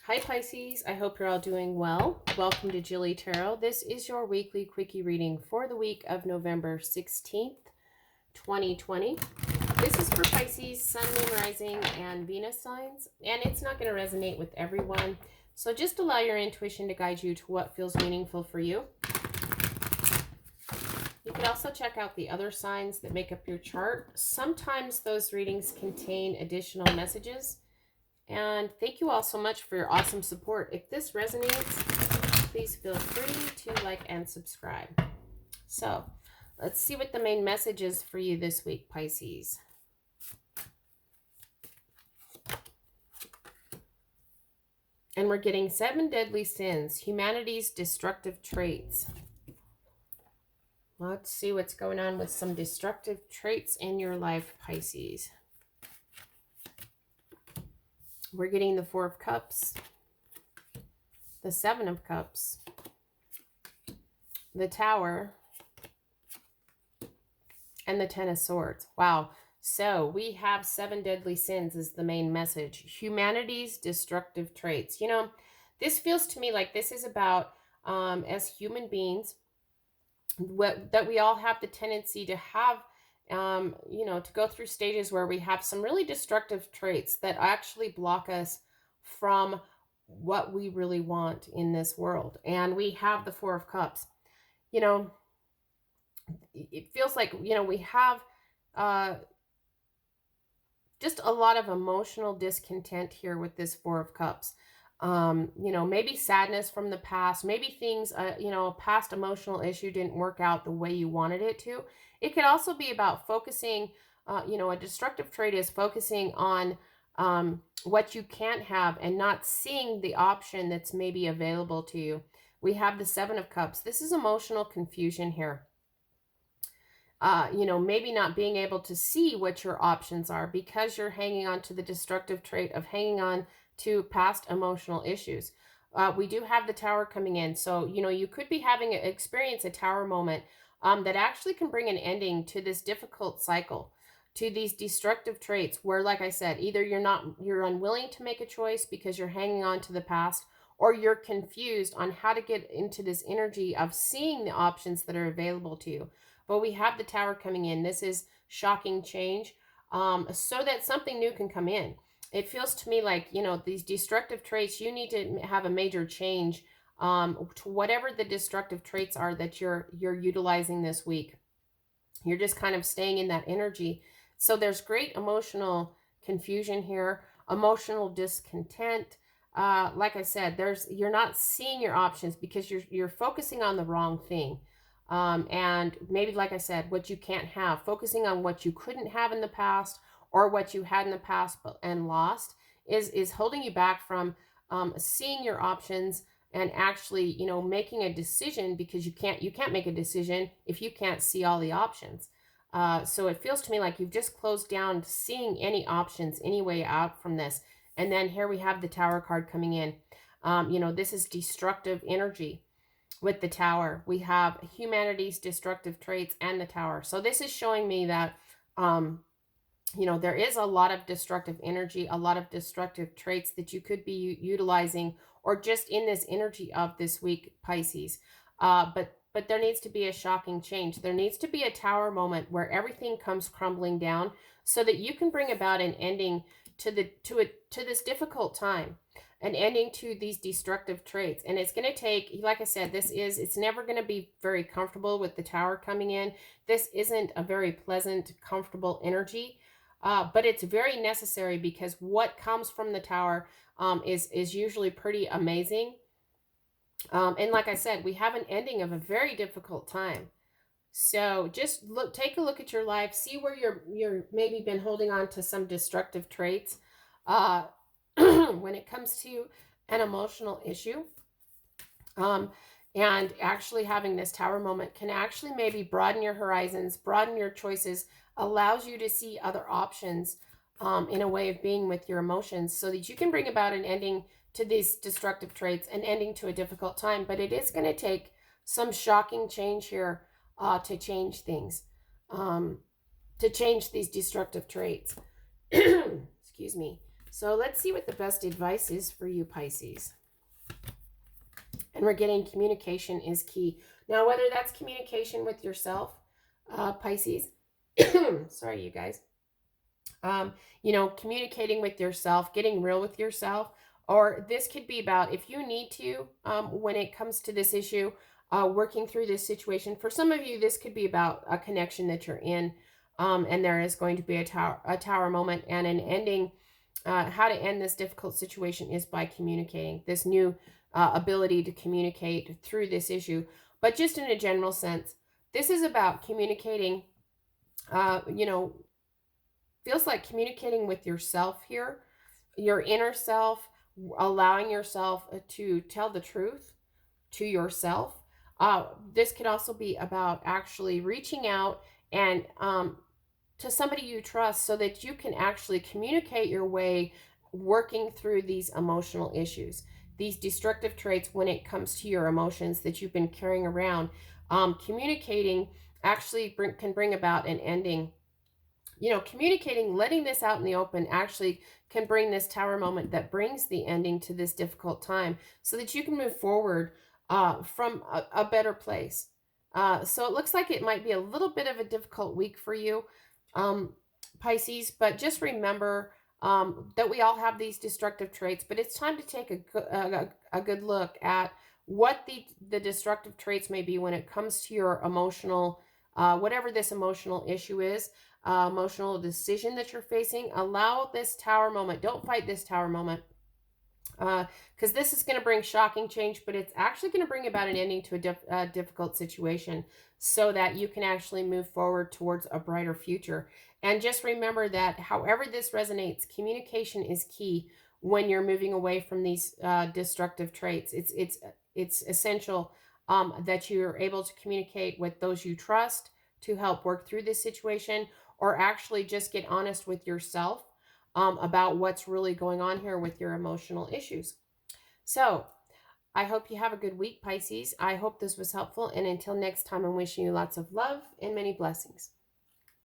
Hi Pisces, I hope you're all doing well. Welcome to JilleTarot. This is your weekly quickie reading for the week of November 16th, 2020. This is for Pisces, Sun, Moon, Rising, and Venus signs, and it's not going to resonate with everyone. So just allow your intuition to guide you to what feels meaningful for you. You can also check out the other signs that make up your chart. Sometimes those readings contain additional messages. And thank you all so much for your awesome support. If this resonates, please feel free to like and subscribe. So let's see what the main message is for you this week, Pisces. And we're getting 7 deadly sins, humanity's destructive traits. Let's see what's going on with some destructive traits in your life, Pisces. We're getting the 4 of Cups, the 7 of Cups, the Tower, and the 10 of Swords. Wow. So we have 7 deadly sins is the main message. Humanity's destructive traits. You know, this feels to me like this is about, as human beings, that we all have the tendency to have, you know, to go through stages where we have some really destructive traits that actually block us from what we really want in this world. And we have the 4 of Cups. You know, it feels like, you know, we have just a lot of emotional discontent here with this 4 of Cups. You know, maybe sadness from the past, maybe things, you know, past emotional issue didn't work out the way you wanted it to. It could also be about focusing, you know, a destructive trait is focusing on what you can't have and not seeing the option that's maybe available to you. We have the 7 of Cups. This is emotional confusion here. You know, maybe not being able to see what your options are because you're hanging on to the destructive trait of hanging on to past emotional issues. We do have the Tower coming in. So, you know, you could be having experience a Tower moment that actually can bring an ending to this difficult cycle, to these destructive traits where, like I said, either you're unwilling to make a choice because you're hanging on to the past, or you're confused on how to get into this energy of seeing the options that are available to you. But we have the Tower coming in. This is shocking change, so that something new can come in. It feels to me like, you know, these destructive traits, you need to have a major change to whatever the destructive traits are that you're utilizing this week. You're just kind of staying in that energy. So there's great emotional confusion here, emotional discontent. Like I said, you're not seeing your options because you're focusing on the wrong thing. And maybe, like I said, what you can't have, focusing on what you couldn't have in the past, or what you had in the past and lost, is holding you back from seeing your options and actually, you know, making a decision, because you can't make a decision if you can't see all the options. So it feels to me like you've just closed down seeing any options, any way out from this. And then here we have the Tower card coming in. You know, this is destructive energy. With the Tower, we have humanity's destructive traits and the Tower. So this is showing me that, you know, there is a lot of destructive energy, a lot of destructive traits that you could be utilizing, or just in this energy of this week, Pisces. But there needs to be a shocking change. There needs to be a Tower moment where everything comes crumbling down, so that you can bring about an ending to this difficult time, an ending to these destructive traits. And it's going to take, like I said, it's never going to be very comfortable with the Tower coming in. This isn't a very pleasant, comfortable energy. But it's very necessary, because what comes from the Tower is usually pretty amazing. And like I said, we have an ending of a very difficult time. So just take a look at your life, see where you're maybe been holding on to some destructive traits when it comes to an emotional issue. And actually having this Tower moment can actually maybe broaden your horizons, broaden your choices, allows you to see other options in a way of being with your emotions, so that you can bring about an ending to these destructive traits, an ending to a difficult time. But it is going to take some shocking change here to change things, to change these destructive traits. Excuse me. So let's see what the best advice is for you, Pisces. And we're getting communication is key. Now, whether that's communication with yourself, Pisces, sorry, you guys, communicating with yourself, getting real with yourself, or this could be about if you need to, when it comes to this issue, working through this situation. For some of you, this could be about a connection that you're in, and there is going to be a tower moment and an ending. How to end this difficult situation is by communicating this new ability to communicate through this issue. But just in a general sense, this is about communicating, you know, feels like communicating with yourself here, your inner self, allowing yourself to tell the truth to yourself. This could also be about actually reaching out and to somebody you trust so that you can actually communicate your way working through these emotional issues, these destructive traits when it comes to your emotions that you've been carrying around. Communicating actually can bring about an ending. Communicating, letting this out in the open actually can bring this tower moment that brings the ending to this difficult time so that you can move forward from a better place. So it looks like it might be a little bit of a difficult week for you, um, Pisces, but just remember that we all have these destructive traits, but it's time to take a good look at what the destructive traits may be when it comes to your emotional, whatever this emotional issue is, emotional decision that you're facing. Allow this tower moment. Don't fight this tower moment, because this is going to bring shocking change, but it's actually going to bring about an ending to a difficult situation so that you can actually move forward towards a brighter future. And just remember that however this resonates, communication is key when you're moving away from these destructive traits. It's essential that you're able to communicate with those you trust to help work through this situation, or actually just get honest with yourself about what's really going on here with your emotional issues. So, I hope you have a good week, Pisces. I hope this was helpful. And until next time, I'm wishing you lots of love and many blessings.